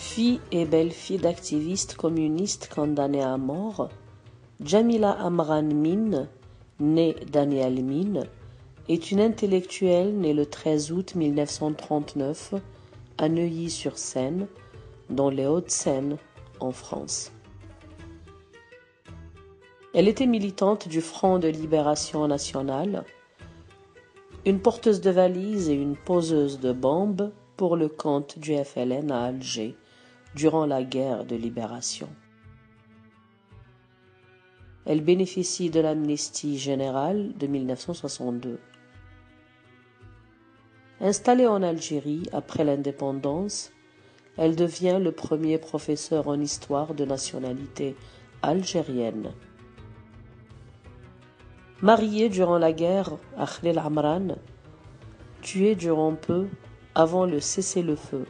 Fille et belle-fille d'activistes communistes condamnés à mort, Jamila Amran Min, née Danielle Min, est une intellectuelle née le 13 août 1939 à Neuilly-sur-Seine, dans les Hauts-de-Seine, en France. Elle était militante du Front de Libération Nationale, une porteuse de valises et une poseuse de bombes pour le compte du FLN à Alger durant la guerre de libération. Elle bénéficie de l'amnistie générale de 1962. Installée en Algérie après l'indépendance, elle devient le premier professeur en histoire de nationalité algérienne. Mariée durant la guerre à Khalil Amran, tuée durant peu avant le cessez-le-feu,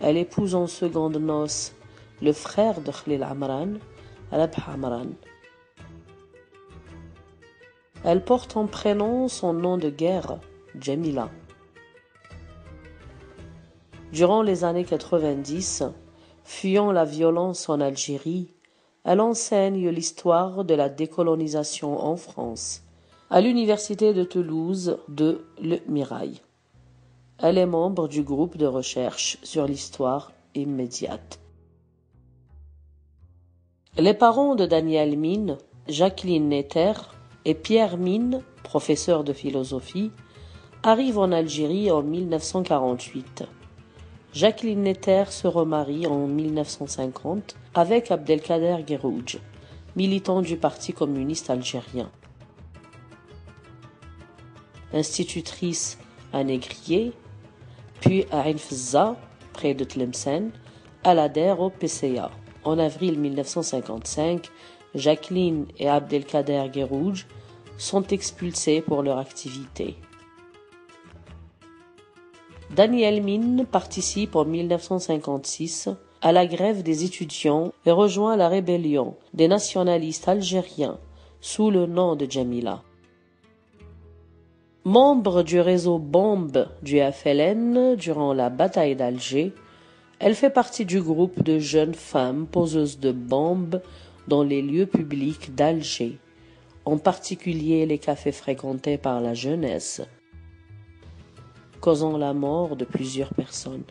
elle épouse en secondes noces le frère de Khalil Amran, Rabh Amran. Elle porte en prénom son nom de guerre, Jamila. Durant les années 90, fuyant la violence en Algérie, elle enseigne l'histoire de la décolonisation en France à l'université de Toulouse de Le Mirail. Elle est membre du groupe de recherche sur l'histoire immédiate. Les parents de Danielle Min, Jacqueline Netter et Pierre Min, professeur de philosophie, arrivent en Algérie en 1948. Jacqueline Netter se remarie en 1950 avec Abdelkader Guerrouj, militant du Parti communiste algérien. Institutrice à Négrier, puis à Ain Fza, près de Tlemcen, elle adhère au PCA. En avril 1955, Jacqueline et Abdelkader Guerrouj sont expulsés pour leur activité. Danielle Min participe en 1956 à la grève des étudiants et rejoint la rébellion des nationalistes algériens sous le nom de Jamila. Membre du réseau Bombe du FLN durant la bataille d'Alger, elle fait partie du groupe de jeunes femmes poseuses de bombes dans les lieux publics d'Alger, en particulier les cafés fréquentés par la jeunesse, causant la mort de plusieurs personnes.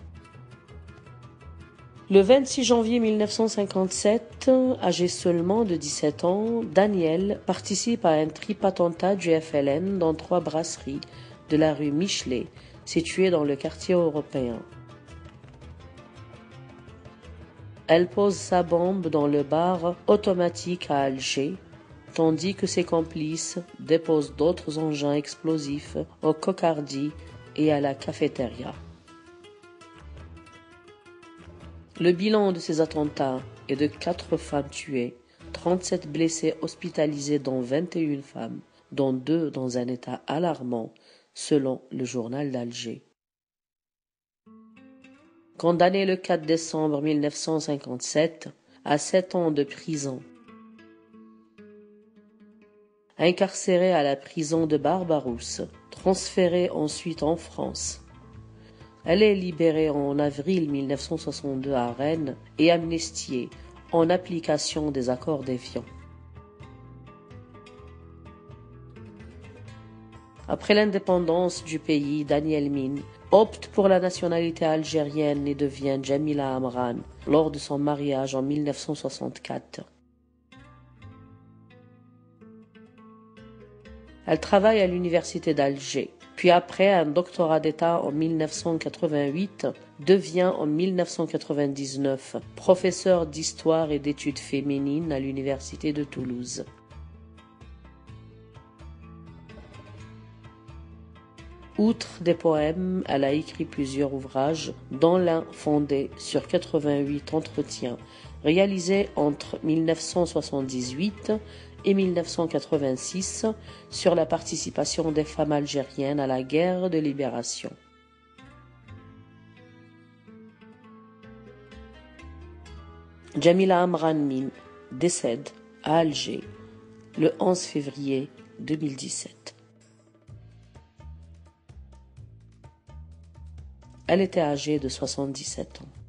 Le 26 janvier 1957, âgée seulement de 17 ans, Danielle participe à un triple-attentat du FLN dans 3 brasseries de la rue Michelet, située dans le quartier européen. Elle pose sa bombe dans le bar automatique à Alger, tandis que ses complices déposent d'autres engins explosifs au Cocardi et à la cafétéria. Le bilan de ces attentats est de 4 femmes tuées, 37 blessés hospitalisés dont 21 femmes, dont 2 dans un état alarmant, selon le journal d'Alger. Condamnée le 4 décembre 1957 à 7 ans de prison. Incarcérée à la prison de Barbarousse, transférée ensuite en France. Elle est libérée en avril 1962 à Rennes et amnistiée en application des accords d'Évian. Après l'indépendance du pays, Danielle Min opte pour la nationalité algérienne et devient Jamila Amran lors de son mariage en 1964. Elle travaille à l'université d'Alger, puis après un doctorat d'État en 1988, devient en 1999 professeure d'histoire et d'études féminines à l'université de Toulouse. Outre des poèmes, elle a écrit plusieurs ouvrages, dont l'un fondé sur 88 entretiens réalisés entre 1978 et 1986 sur la participation des femmes algériennes à la guerre de libération. Jamila Amran Min décède à Alger le 11 février 2017. Elle était âgée de 77 ans.